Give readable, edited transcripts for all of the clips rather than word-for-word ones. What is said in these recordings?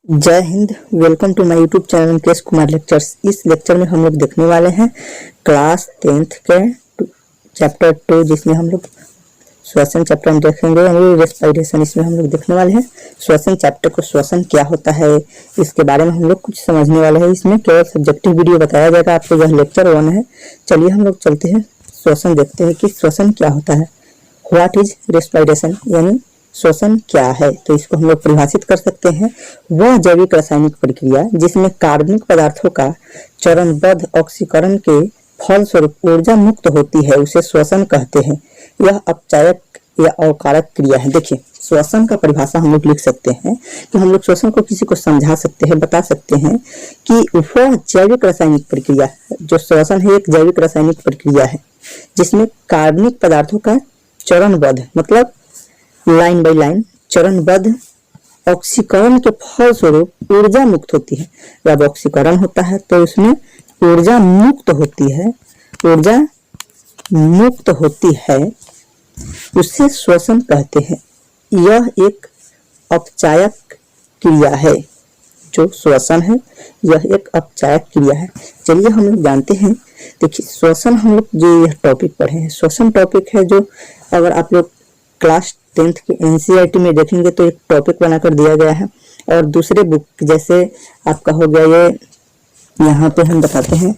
जय Hind. Welcome to my YouTube channel Mukesh Kumar lectures. इस lecture में हम लोग देखने वाले हैं क्लास 10th के चैप्टर 2, जिसमें हम लोग श्वसन चैप्टर में देखेंगे रेस्पिरेशन। इसमें हम लोग देखने वाले हैं श्वसन चैप्टर को, श्वसन क्या होता है इसके बारे में हम लोग कुछ समझने वाले हैं। इसमें केवल सब्जेक्टिव वीडियो बताया जाएगा आपको। यह लेक्चर 1 है। चलिए हम लोग चलते हैं, श्वसन देखते हैं कि श्वसन क्या होता है। व्हाट इज रेस्पिरेशन, यानी श्वसन क्या है। तो इसको हम लोग परिभाषित कर सकते हैं, वह जैविक रासायनिक प्रक्रिया जिसमें कार्बनिक पदार्थों का चरणबद्ध ऑक्सीकरण के फलस्वरूप ऊर्जा मुक्त होती है, उसे श्वसन कहते हैं। यह अपचायक या अवकारक क्रिया है। देखिए, श्वसन का परिभाषा हम लोग लिख सकते हैं कि हम लोग श्वसन को किसी को समझा सकते हैं, बता सकते हैं कि वह जैविक रासायनिक प्रक्रिया, जो श्वसन है एक जैविक रासायनिक प्रक्रिया है जिसमें कार्बनिक पदार्थों का चरणबद्ध, मतलब लाइन बाय लाइन चरणबद्ध ऑक्सीकरण के फलस्वरूप ऊर्जा मुक्त होती है। जब ऑक्सीकरण होता है तो उसमें ऊर्जा मुक्त होती है, ऊर्जा मुक्त होती है, उसे श्वसन कहते हैं। यह एक अपचायक क्रिया है। जो श्वसन है यह एक अपचायक क्रिया है। चलिए हम लोग जानते हैं। देखिए, श्वसन हम लोग जो यह टॉपिक पढ़े हैं, श्वसन टॉपिक है जो अगर आप लोग क्लास 10th के एनसीईआरटी में देखेंगे तो एक टॉपिक बनाकर दिया गया है। और दूसरे बुक जैसे आपका हो गया ये, यहाँ पे हम बताते हैं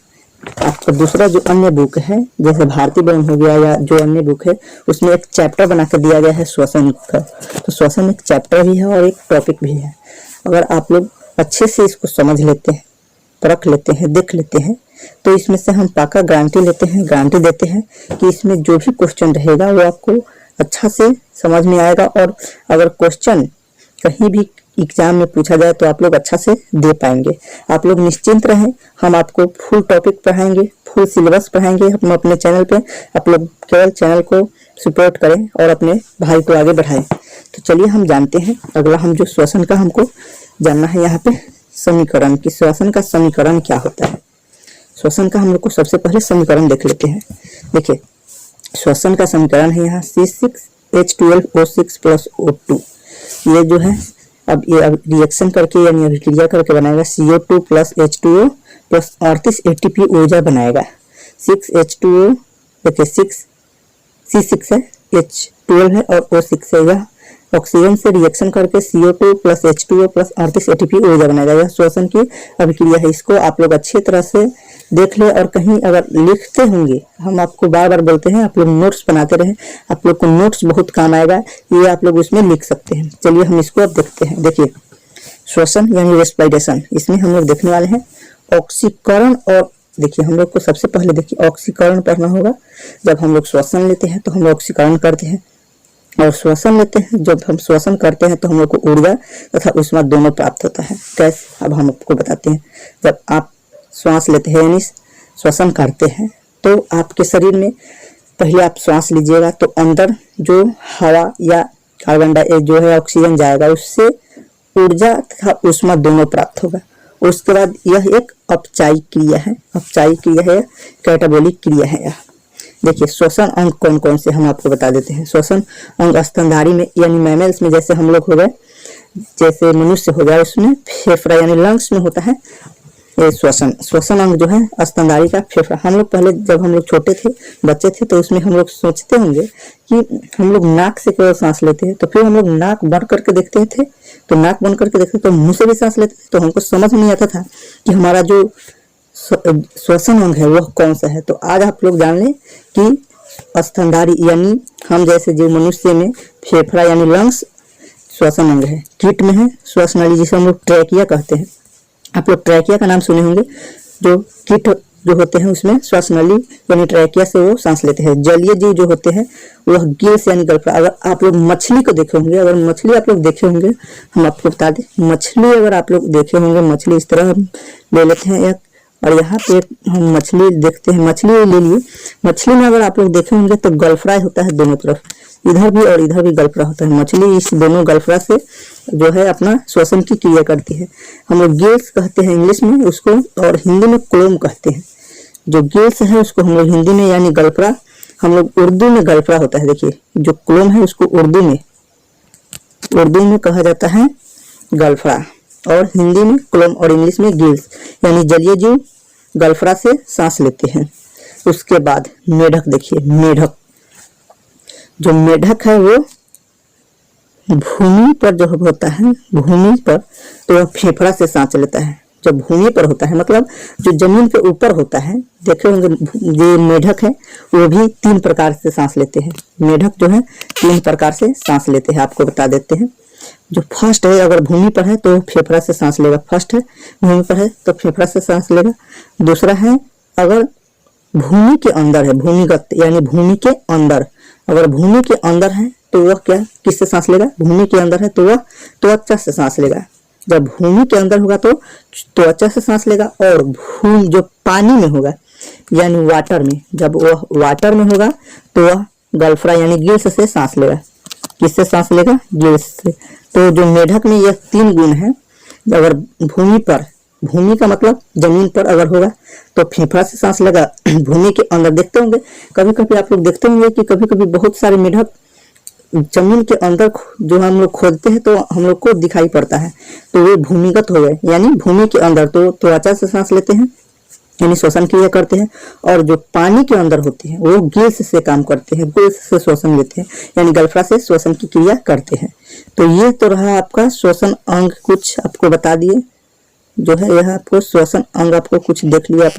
आपका दूसरा जो अन्य बुक है, जैसे भारतीय वन हो गया या जो अन्य बुक है, उसमें एक चैप्टर बनाकर दिया गया है श्वसन का। तो श्वसन एक चैप्टर भी है और एक टॉपिक भी है। अगर आप लोग अच्छे से इसको समझ लेते हैं, परख लेते हैं, देख लेते हैं, तो इसमें से हम पाका गारंटी लेते हैं, गारंटी देते हैं कि इसमें जो भी क्वेश्चन रहेगा वो आपको अच्छा से समझ में आएगा। और अगर क्वेश्चन कहीं भी एग्जाम में पूछा जाए तो आप लोग अच्छा से दे पाएंगे। आप लोग निश्चिंत रहें, हम आपको फुल टॉपिक पढ़ाएंगे, फुल सिलेबस पढ़ाएंगे हम अपने चैनल पे। आप लोग केवल चैनल को सपोर्ट करें और अपने भाई को आगे बढ़ाएं। तो चलिए हम जानते हैं अगला, हम जो श्वसन का हमको जानना है यहाँ पे समीकरण की, श्वसन का समीकरण क्या होता है। श्वसन का हम लोग को सबसे पहले समीकरण देख लेते हैं। देखिए, श्वसन का समीकरण है यहाँ C6H12O6 + O2। ये जो है अब रिएक्शन करके यानी अभिक्रिया करके बनाएगा CO2 + H2O + 38 ATP ऊर्जा बनाएगा। 6H2O, देखिए 6 C6 है, H12 है और O6 है। यह ऑक्सीजन से रिएक्शन करके CO2 + H2O + 38 ATP ऊर्जा बनाएगा। यह श्वसन की अभिक्रिया है। इसको आप लोग अच्छी तरह से देख ले, और कहीं अगर लिखते होंगे, हम आपको बार बार बोलते हैं आप लोग नोट्स बनाते रहे, आप लोग को नोट्स बहुत काम आएगा, ये आप लोग उसमें लिख सकते हैं। चलिए हम इसको अब देखते हैं। देखिए, श्वसन यानी रेस्पिरेशन, इसमें हम लोग देखने वाले हैं ऑक्सीकरण। और देखिए, हम लोग को सबसे पहले देखिए ऑक्सीकरण पढ़ना होगा। जब हम लोग श्वसन लेते हैं तो हम लोग ऑक्सीकरण करते हैं, और श्वसन लेते हैं, जब हम श्वसन करते हैं तो हम लोग को ऊर्जा तथा उष्मा दोनों प्राप्त होता है। कैसे, अब हम आपको बताते हैं। जब आप श्वास लेते हैं यानी श्वसन करते हैं तो आपके शरीर में पहले आप श्वास लीजिएगा तो अंदर जो हवा या कार्बन डाइऑक्साइड जो है ऑक्सीजन जाएगा, उससे ऊर्जा तथा उष्मा दोनों प्राप्त होगा। उसके बाद यह एक अपचायिक क्रिया है, अपचायिक क्रिया है, कैटाबोलिक क्रिया है। देखिए, श्वसन अंग कौन कौन से हम आपको बता देते हैं। श्वसन अंग स्तनधारी में यानी मैमल्स में, जैसे हम लोग हो गए, जैसे मनुष्य हो गया, उसमें फेफड़ा यानी लंग्स में होता है ये श्वसन अंग जो है स्तनधारी का फेफड़ा। हम लोग पहले जब हम लोग छोटे थे, बच्चे थे, तो उसमें हम लोग सोचते होंगे कि हम लोग नाक से केवल सांस लेते हैं, तो फिर हम लोग नाक बंद करके देखते थे, तो नाक बंद करके देखते तो मुंह से भी सांस लेते थे, तो हमको समझ नहीं आता था कि हमारा जो श्वसन अंग है वह कौन सा है। तो आज आप लोग जान लें कि स्तनधारी यानी हम जैसे जो मनुष्य में फेफड़ा यानी लंग्स श्वसन अंग है। कीट में है श्वासनली, जिसे हम लोग ट्रैकिया कहते हैं। आप लोग ट्रैकिया का नाम सुने होंगे। जो कीट जो होते हैं उसमें श्वासनली यानी ट्रैकिया से वो सांस लेते हैं। जलीय जीव जो होते हैं वह गिल्स यानी गलफड़ा। अगर आप लोग मछली को देखे होंगे, अगर मछली आप लोग देखे होंगे, हम आपको बता दें, मछली अगर आप लोग देखे होंगे, मछली इस तरह हम ले लेते हैं एक, और यहाँ पे हम मछली देखते हैं, मछली ले लिए। मछली में अगर आप लोग देखे होंगे तो गलफड़ा होता है दोनों तरफ, इधर भी और इधर भी गलफड़ा होता है। मछली इस दोनों गलफड़ा से जो है अपना श्वसन की क्रिया करती है। हम लोग गिल्स कहते हैं इंग्लिश में उसको, और हिंदी में क्लोम कहते हैं। जो गिल्स है उसको हम लोग हिंदी में यानी गलफड़ा, हम लोग उर्दू में गलफड़ा होता है। देखिए, जो क्लोम है उसको उर्दू में कहा जाता है गलफड़ा। और हिंदी में क्लोम और इंग्लिश में गिल्स, यानी जलीय जीव गलफरा से सांस लेते हैं। उसके बाद मेढक, देखिए मेढक, जो मेढक है वो भूमि पर जो होता है, भूमि पर तो वह फेफड़ा से सांस लेता है। जब भूमि पर होता है मतलब जो जमीन के ऊपर होता है, देखे होंगे ये मेढक है वो भी 3 प्रकार से सांस लेते हैं। मेढक जो है 3 प्रकार से सांस लेते हैं, आपको बता देते हैं। जो फर्स्ट है, अगर भूमि पर है तो फेफड़ा से सांस लेगा, फर्स्ट है भूमि पर है तो फेफड़ा से सांस लेगा। दूसरा है अगर भूमि के अंदर है, भूमिगत यानी भूमि के अंदर, अगर भूमि के अंदर है तो वह क्या किससे सांस लेगा, भूमि के अंदर है तो वह त्वचा से सांस लेगा। जब भूमि के अंदर होगा तो त्वचा से सांस लेगा, और भूमि जो पानी में होगा यानी वाटर में, जब वह वाटर में होगा तो वह गलफरा यानी गिल्स से सांस लेगा। किससे सांस लेगा, गिल्स से। तो जो मेढक में यह 3 गुण है। अगर भूमि पर, भूमि का मतलब जमीन पर अगर होगा तो फेफड़ा से सांस लेगा। भूमि के अंदर देखते होंगे, कभी कभी आप लोग देखते होंगे कि कभी कभी बहुत सारे मेढक जमीन के अंदर जो हम लोग खोदते हैं तो हम लोग को दिखाई पड़ता है, तो वे भूमिगत हो गए यानी भूमि के अंदर, तो त्वचा से सांस लेते हैं यानी श्वसन क्रिया करते हैं। और जो पानी के अंदर होते हैं वो गिल्स से काम करते हैं, गिल्स से श्वसन लेते हैं यानी गलफड़ा से श्वसन की क्रिया करते हैं। तो ये तो रहा आपका श्वसन अंग, कुछ आपको बता दिए जो है यह आपको श्वसन अंग, आपको कुछ देख लिया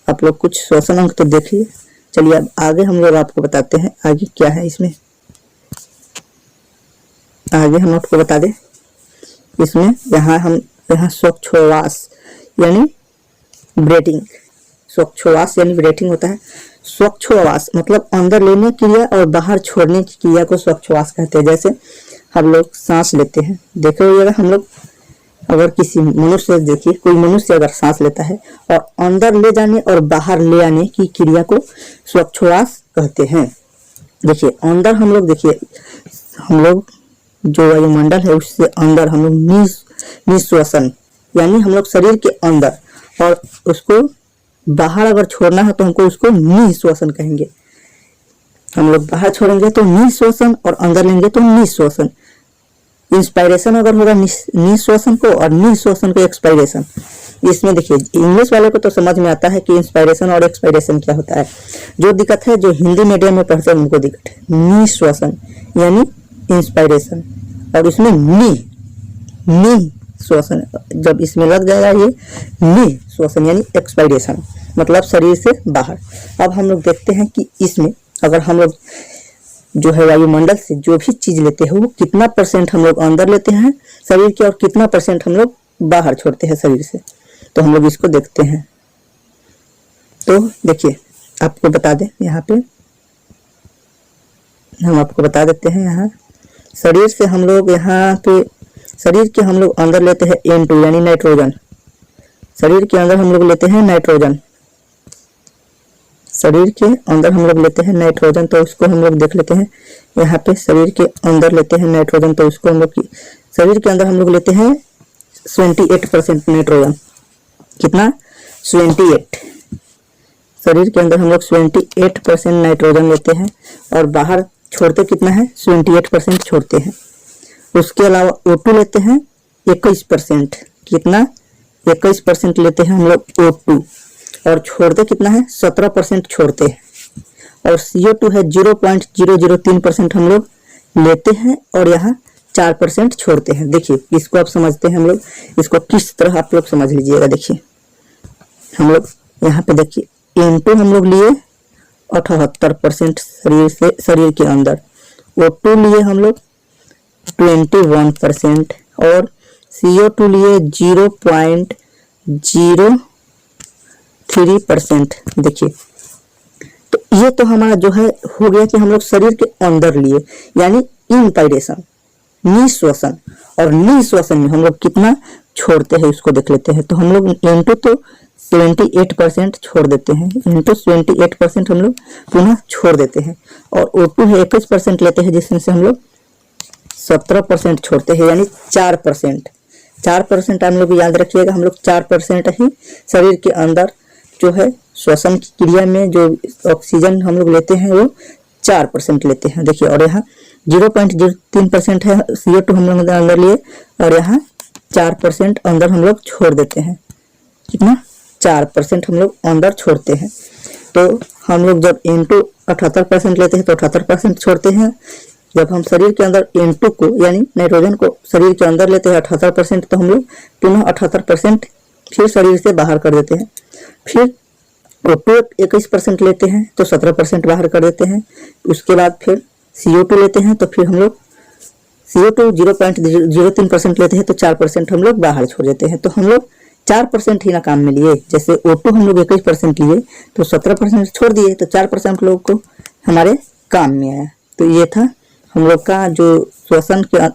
आप लोग कुछ श्वसन अंग तो देख लिए। चलिए अब आगे हम लोग आपको बताते हैं आगे क्या है इसमें। आगे हम आपको बता दें इसमें, यहाँ स्वच्छवास यानी ब्रीथिंग, स्वच्छवास यानी ब्रीथिंग होता है। स्वच्छवास मतलब अंदर लेने की क्रिया और बाहर छोड़ने की क्रिया को स्वच्छवास कहते हैं। जैसे हम लोग सांस लेते हैं, देखो होगा हम लोग अगर किसी मनुष्य, देखिए कोई मनुष्य अगर सांस लेता है और अंदर ले जाने और बाहर ले आने की क्रिया को स्वच्छवास कहते हैं। देखिए अंदर हम लोग, देखिए हम लोग जो वायुमंडल है उससे अंदर हम लोग निश्वसन यानी हम लोग शरीर के अंदर, और उसको बाहर अगर छोड़ना है तो हमको उसको निश्वसन कहेंगे। हम लोग बाहर छोड़ेंगे तो निश्वसन और अंदर लेंगे तो निश्वसन। इंस्पायरेशन अगर होगा निश्वसन को और निश्वसन को एक्सपायरेशन। इसमें देखिए इंग्लिश वाले को तो समझ में आता है कि इंस्पायरेशन और एक्सपायरेशन क्या होता है। जो दिक्कत है, जो हिंदी मीडियम में पढ़ते हैं उनको दिक्कत है। निश्वसन यानी इंस्पायरेशन, और इसमें नि श्वसन, जब इसमें लग जाएगा ये नि श्वसन यानी एक्सपायरेशन, मतलब शरीर से बाहर। अब हम लोग देखते हैं कि इसमें अगर हम लोग जो है वायुमंडल से जो भी चीज लेते हैं वो कितना % हम लोग अंदर लेते हैं शरीर के और कितना % हम लोग बाहर छोड़ते हैं शरीर से, तो हम लोग इसको देखते हैं। तो देखिए आपको बता दें, यहाँ पे हम आपको बता देते हैं, यहाँ शरीर से हम लोग, यहाँ पे शरीर के हम लोग अंदर लेते हैं N2 यानी नाइट्रोजन। शरीर के अंदर हम लोग लेते हैं नाइट्रोजन, शरीर के अंदर हम लोग लेते हैं नाइट्रोजन, तो उसको हम लोग देख लेते हैं। यहाँ पे शरीर के अंदर लेते हैं नाइट्रोजन, तो उसको हम लोग शरीर के अंदर हम लोग लेते हैं 28% नाइट्रोजन। कितना, 28। शरीर के अंदर हम लोग 28% नाइट्रोजन लेते हैं और बाहर छोड़ते कितना है, 28% छोड़ते हैं। उसके अलावा O2 लेते हैं 21%। कितना, 21% लेते हैं हम लोग O2, और छोड़ते कितना है, 17% छोड़ते हैं। और CO2 है 0.003% हम लोग लेते हैं और यहाँ 4% छोड़ते हैं। देखिए इसको आप समझते हैं, हम लोग इसको किस तरह आप लोग समझ लीजिएगा। देखिए हम लोग यहाँ पे देखिए N2 हम लोग लिए 78% शरीर के अंदर, O2 लिए हम लोग 21% और CO2 लिए 0.03%। देखिए तो ये तो हमारा जो है हो गया कि हम लोग शरीर के अंदर लिए यानी इंस्पायरेशन, निश्वसन। और निश्वसन में हम लोग कितना छोड़ते हैं उसको देख लेते हैं। तो हम लोग N2 तो 78% छोड़ देते हैं, N2 78% हम लोग पुनः छोड़ देते हैं, और O2 है 21% लेते हैं, जिसमें से हम लोग 17% छोड़ते हैं यानी 4%। 4% हम लोग याद रखिएगा, हम लोग 4% ही शरीर के अंदर जो है श्वसन की क्रिया में जो ऑक्सीजन हम लोग लेते हैं वो 4% लेते हैं। देखिए और यहाँ 0.03% है CO2 हम लोग अंदर लिए, और यहाँ 4% अंदर हम लोग छोड़ देते हैं। कितना? 4% हम लोग अंदर छोड़ते हैं। तो हम लोग जब इनटू 78% लेते हैं तो 78% छोड़ते हैं। जब हम शरीर के अंदर N2 को यानी नाइट्रोजन को शरीर के अंदर लेते हैं 78%, तो हम लोग पुनः 78% फिर शरीर से बाहर कर देते हैं। फिर O2 21% लेते हैं तो 17% बाहर कर देते हैं। उसके बाद फिर CO2 लेते हैं तो फिर हम लोग CO2 0.03% लेते हैं तो 4% हम लोग बाहर छोड़ देते हैं। तो हम लोग 4% ही ना काम में लिए। जैसे O2 हम लोग 21% लिए तो 17% छोड़ दिए, तो 4% लोग को हमारे काम में आया। तो ये था हम लोग का जो श्वसन के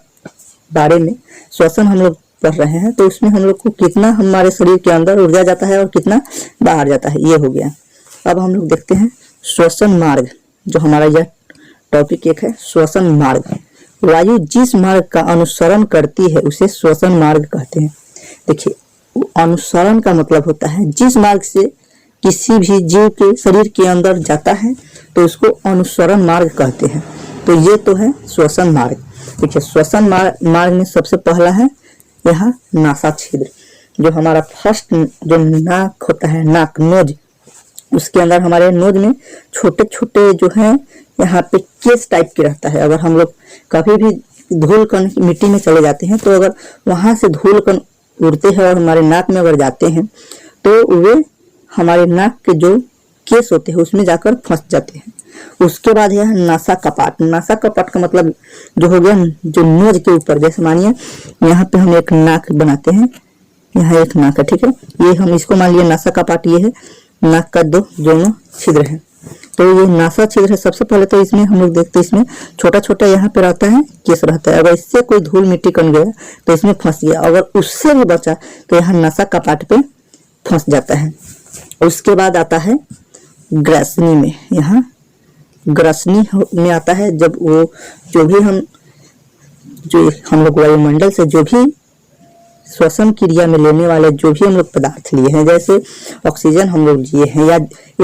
बारे में श्वसन हम लोग पढ़ रहे हैं। तो इसमें हम लोग को कितना हमारे शरीर के अंदर ऊर्जा जाता है और कितना बाहर जाता है, ये हो गया। अब हम लोग देखते हैं श्वसन मार्ग, जो हमारा यह टॉपिक एक है श्वसन मार्ग। वायु जिस मार्ग का अनुसरण करती है उसे श्वसन मार्ग कहते हैं। देखिए, अनुसरण का मतलब होता है जिस मार्ग से किसी भी जीव के शरीर के अंदर जाता है तो उसको अनुसरण मार्ग कहते हैं। तो ये तो है श्वसन मार्ग। देखिए, श्वसन मार्ग में सबसे पहला है यहाँ नासा छिद्र, जो हमारा फर्स्ट जो नाक होता है, नाक नोज, उसके अंदर हमारे नोज में छोटे छोटे जो है यहाँ पे केस टाइप के रहता है। अगर हम लोग कभी भी धूल कण मिट्टी में चले जाते हैं तो अगर वहां से धूल कण उड़ते हैं और हमारे नाक में अगर जाते हैं तो वे हमारे नाक के जो केस होते हैं उसमें जाकर फंस जाते हैं। उसके बाद है नासा कपाट। नासा कपाट का मतलब जो हो गया जो नोज के ऊपर, जैसे मानिए यहाँ पे हम एक नाक बनाते हैं, यहाँ एक नाक है, ठीक है, ये हम इसको मान लिया नासा कपाट। ये है नाक का दोनों छिद्र है। तो ये नासा छिद्र है। सबसे पहले तो इसमें हम लोग देखते हैं इसमें छोटा छोटा यहाँ पे रहता है, केस रहता है। अगर इससे कोई धूल मिट्टी कण गया तो इसमें फंस गया, अगर उससे भी बचा तो यहाँ नासा कपाट पे फंस जाता है। उसके बाद आता है ग्रसनी में। यहाँ ग्रसनी में आता है जब वो जो हम लोग वायुमंडल से जो भी श्वसन क्रिया में लेने वाले जो भी हम लोग पदार्थ लिए हैं, जैसे ऑक्सीजन हम लोग लिए हैं या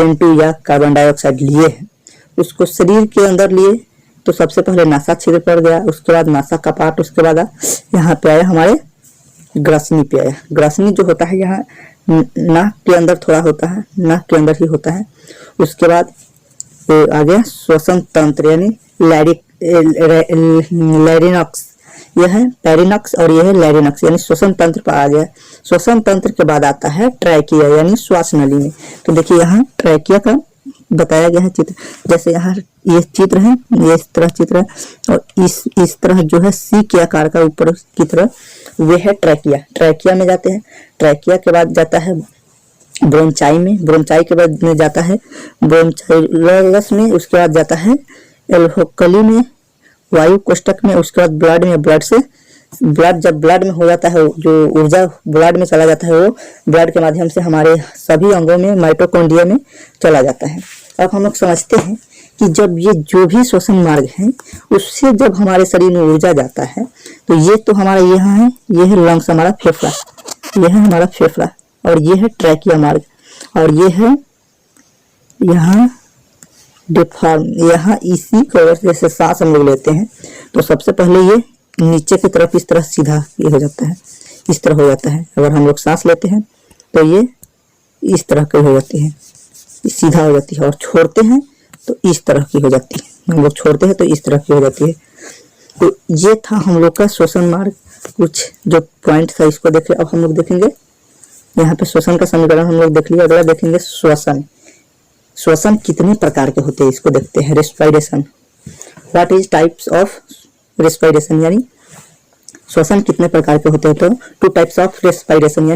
N2 या कार्बन डाइऑक्साइड लिए हैं, उसको शरीर के अंदर लिए तो सबसे पहले नासा छिद्र पड़ गया, उसके बाद नासा कपाट, उसके बाद यहाँ पे आया हमारे ग्रसनी पे आया। ग्रसनी जो होता है यहाँ नाक के अंदर थोड़ा होता है, नाक के अंदर ही होता है। उसके बाद आ गया श्वसन तंत्र यानी लैरिनक्स, यह है पेरिनक्स और यह है लैरिनक्स यानी श्वसन तंत्र पर आ गया। श्वसन तंत्र के बाद आता है ट्रैकिया यानी श्वास नली में। तो देखिए यहाँ ट्रैकिया का बताया गया है चित्र, जैसे यहाँ ये चित्र है, ये इस तरह चित्र है और इस तरह जो है सी के आकार का ऊपर की तरफ वे है ट्रैकिया। ट्रैकिया में जाते हैं, ट्रैकिया के बाद जाता है ब्रोंचाई में, ब्रोंचाई के बाद में जाता है ब्रोंचाइलस में, उसके बाद जाता है एल्वेओली में, वायु कोष्ठक में, उसके बाद ब्लड में, ब्लड से ब्लड जब ब्लड में हो जाता है जो ऊर्जा ब्लड में चला जाता है वो ब्लड के माध्यम से हमारे सभी अंगों में माइटोकॉन्ड्रिया में चला जाता है। अब हम लोग समझते हैं कि जब ये जो भी श्वसन मार्ग है उससे जब हमारे शरीर में ऊर्जा जाता है तो ये तो हमारा यहाँ है, ये है लंग्स हमारा फेफड़ा, ये है हमारा फेफड़ा और ये है ट्रैकिया मार्ग और ये है यहाँ डिफार्म। यहाँ इसी कवर जैसे सांस हम लोग लेते हैं तो सबसे पहले ये नीचे की तरफ इस तरह सीधा ये हो जाता है, इस तरह हो जाता है। अगर हम लोग सांस लेते हैं तो ये इस तरह की हो जाती है, सीधा हो जाती है और छोड़ते हैं तो इस तरह की हो जाती है। हम लोग छोड़ते हैं तो इस तरह की हो जाती है। तो ये था हम लोग का श्वसन मार्ग, कुछ जो पॉइंट था इसको देखें। अब हम लोग देखेंगे यहाँ पे श्वसन का समीकरण हम लोग देख लिया। अगला देखेंगे श्वसन। श्वसन कितने प्रकार के होते हैं इसको देखते हैं। Respiration, what is types of respiration यानी श्वसन कितने प्रकार के होते हैं। तो 2 टाइप्स ऑफ रेस्पिरेशन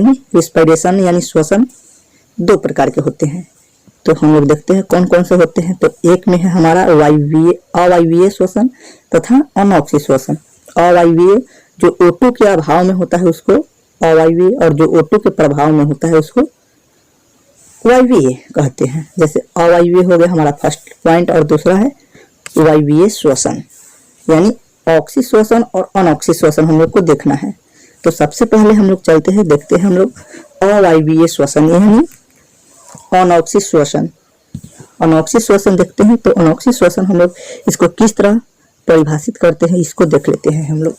यानी श्वसन 2 प्रकार के होते हैं। तो हम लोग देखते हैं कौन कौन से होते हैं। तो एक में है हमारा अवायवीय श्वसन तथा अनऑक्सी श्वसन। अवायवीय जो O2 के अभाव में होता है उसको अवायवीय और जो O2 के प्रभाव में होता है उसको वायवीय कहते हैं। जैसे अवायवीय हो गया हमारा फर्स्ट पॉइंट और दूसरा है वायवीय श्वसन यानी ऑक्सी श्वसन और अनऑक्सी श्वसन हम लोग को देखना है। तो सबसे पहले हम लोग चलते हैं, देखते हैं हम लोग अवायवीय श्वसन यानी अनऑक्सी श्वसन। अनऑक्सी श्वसन देखते हैं। तो अनऑक्सी श्वसन हम लोग इसको किस तरह परिभाषित करते हैं इसको देख लेते हैं हम लोग।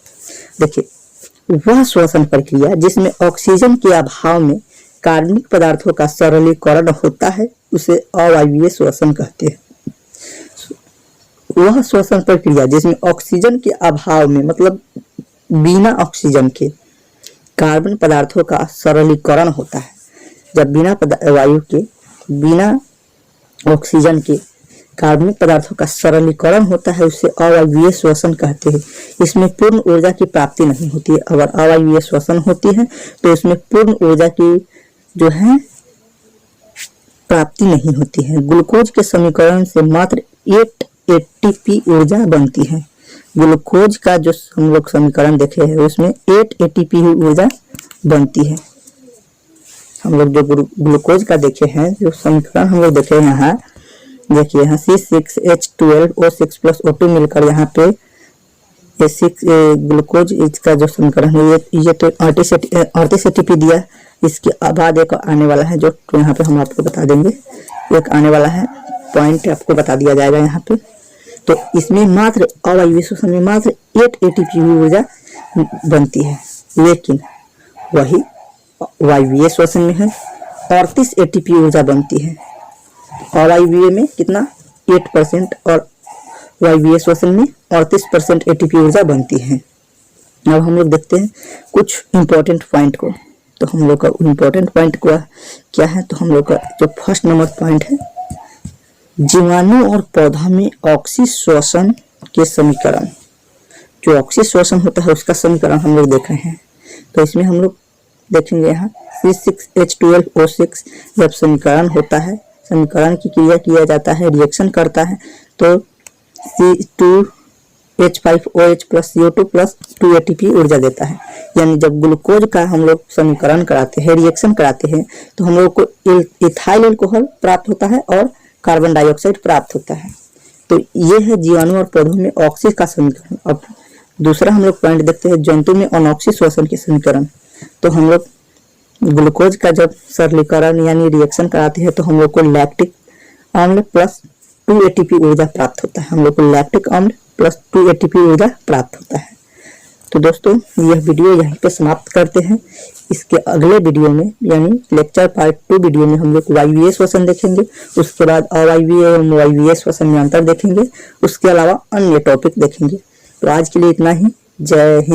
देखिए वह श्वसन प्रक्रिया जिसमें ऑक्सीजन के अभाव में कार्बनिक पदार्थों का सरलीकरण होता है उसे अवायवीय श्वसन कहते हैं। वह श्वसन प्रक्रिया जिसमें ऑक्सीजन के अभाव में मतलब बिना ऑक्सीजन के कार्बन पदार्थों का सरलीकरण होता है। जब वायु के बिना ऑक्सीजन के कार्बनिक पदार्थों का सरलीकरण होता है उसे अवायवीय श्वसन कहते हैं। इसमें पूर्ण ऊर्जा की प्राप्ति नहीं होती है। अगर अवायवीय श्वसन होती है तो इसमें पूर्ण ऊर्जा की जो है प्राप्ति नहीं होती है। ग्लूकोज के समीकरण से मात्र 8 एटीपी ऊर्जा बनती है। ग्लूकोज का जो हम लोग समीकरण देखे हैं उसमें 8 एटीपी ऊर्जा बनती है। हम लोग जो ग्लूकोज का देखे हैं जो समीकरण हम लोग देखे यहाँ देखिए, यहाँ C6H12O6 प्लस O2 मिलकर यहाँ पे ग्लूकोज इसका जो समीकरण है ये तो 38 एटीपी दिया। इसके बाद एक आने वाला है जो यहाँ पे हम आपको बता देंगे, एक आने वाला है पॉइंट आपको बता दिया जाएगा यहाँ पे। तो इसमें मात्र अवायवीय श्वसन में मात्र 8 एटीपी ऊर्जा बनती है, लेकिन वही वायवीय श्वसन में है 38 एटीपी ऊर्जा बनती है। अवायवीय में कितना 8% और वायवीय श्वसन में 38% एटीपी ऊर्जा बनती है। अब हम लोग देखते हैं कुछ इंपॉर्टेंट पॉइंट को। तो हम लोग का इंपॉर्टेंट पॉइंट क्या है, तो हम लोग का जो फर्स्ट नंबर पॉइंट है जीवाणु और पौधा में ऑक्सी श्वसन के समीकरण। जो ऑक्सी श्वसन होता है उसका समीकरण हम लोग देख रहे हैं। तो इसमें हम लोग देखेंगे यहाँ C6H12O6 जब समीकरण होता है, समीकरण की क्रिया किया जाता है, रिएक्शन करता है तो C2H5OH plus CO2 plus 2 ATP ऊर्जा देता है। यानी जब ग्लूकोज का हम लोग समीकरण कराते हैं, रिएक्शन कराते हैं तो हम लोग को इथाइल अल्कोहल प्राप्त होता है और कार्बन डाइऑक्साइड प्राप्त होता है। तो ये है जीवाणु और पौधों में ऑक्सी का समीकरण। अब दूसरा हम लोग पॉइंट देखते हैं जंतु में अनॉक्सी श्वसन के समीकरण। तो हम लोग ग्लूकोज का जब सरलीकरण यानी रिएक्शन कराते हैं तो हम लोग को लैक्टिक अम्ल प्लस 2 एटीपी ऊर्जा प्राप्त होता है। हम लोग को लैक्टिक अम्ल प्लस 2 एटीपी ऊर्जा प्राप्त होता है। तो दोस्तों यह वीडियो यहीं पे समाप्त करते हैं। इसके अगले वीडियो में यानी लेक्चर पार्ट 2 वीडियो में हम लोग वायवीय श्वसन देखेंगे, उसके बाद अवायवीय एवं वायवीय श्वसन में अंतर देखेंगे, उसके अलावा अन्य टॉपिक देखेंगे। तो आज के लिए इतना ही। जय हिंद।